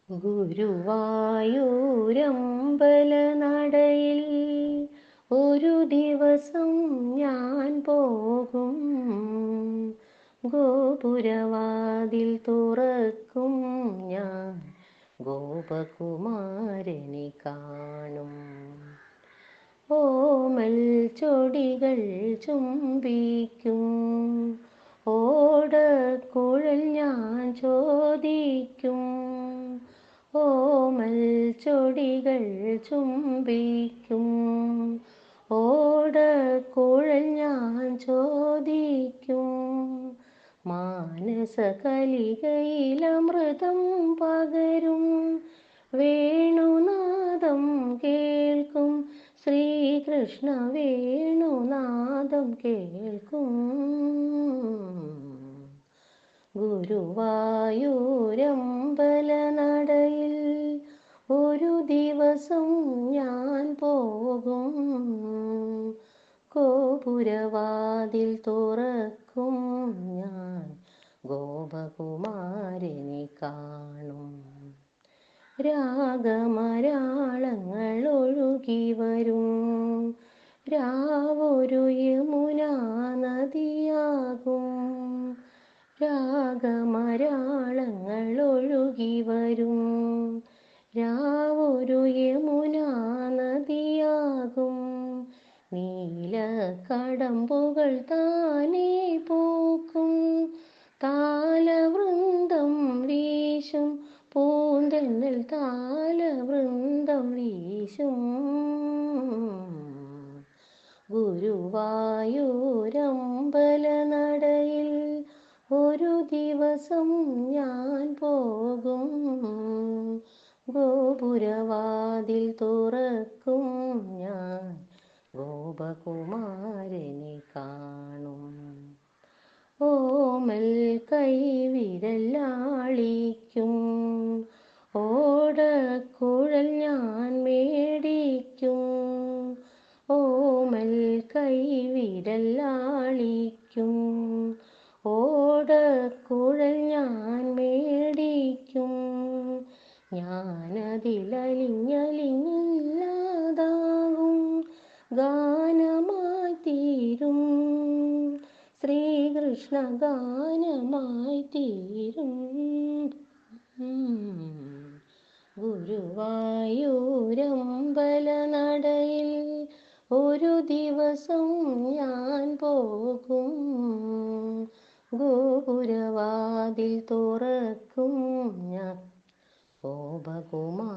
ഗുരുവായൂരമ്പലനടയിൽ ഒരു ദിവസം ഞാൻ പോകും. ഗോപുരവാതിൽ തുറക്കും ഞാൻ, ഗോപകുമാരനെ കാണും. ഓമൽ ചൊടികൾ ചുംബിക്കും, ഓടക്കുഴൽ ഞാൻ ചോദിക്കും. ഓമൽ ചൊടികൾ ചുംബിക്കും, ഓടക്കുഴൽ ഞാൻ ചോദിക്കും. മാനസകലികയിലമൃതം പകരും വേണുനാദം കേൾക്കും. ശ്രീകൃഷ്ണ വേണുനാദം കേൾക്കും. ഗുരുവായൂരമ്പലനടയിൽ ഒരു ദിവസം ഞാൻ പോകും. ഗോപുരവാതിൽ തുറക്കും ഞാൻ, ഗോപകുമാരനെ കാണും. രാഗമരാളങ്ങൾ ഒഴുകി വരും, രാവൊരു യമുനാ നദിയാകും. രാഗമരാളങ്ങൾ ഒഴുകി വരും, രാവൊരു യമുനാ നദിയാകും. നീലക്കടമ്പുകൾ താനേ പൂക്കും, താലവൃന്ദം വീശും പൂന്തെന്നൽ താലവൃന്ദം വീശും. ഗുരുവായൂരമ്പലനടയിൽ ഒരു ദിവസം ഞാൻ പോകും. ഗോപുരവാതിൽ തുറക്കും ഞാൻ, ഗോപകുമാരനെ കാണും. ഓമൽ കൈവിരലാളിക്കും, ഓടക്കുഴൽ ഞാൻ മേടിക്കും. ഓമൽ കൈവിരലാളിക്കും, ഓടക്കുഴൽ ഞാൻ മേടിക്കും. ഞാനതിലലിഞ്ഞലിഞ്ഞില്ലാതാകും, ഗാനമായി തീരും. ശ്രീകൃഷ്ണ ഗാനമായി തീരും. ഗുരുവായൂരമ്പലനടയിൽ ഒരു ദിവസം ഞാൻ പോകും. ഗോപുരവാതിൽ തുറക്കും ഞാൻ, ഗോപകുമാരനെ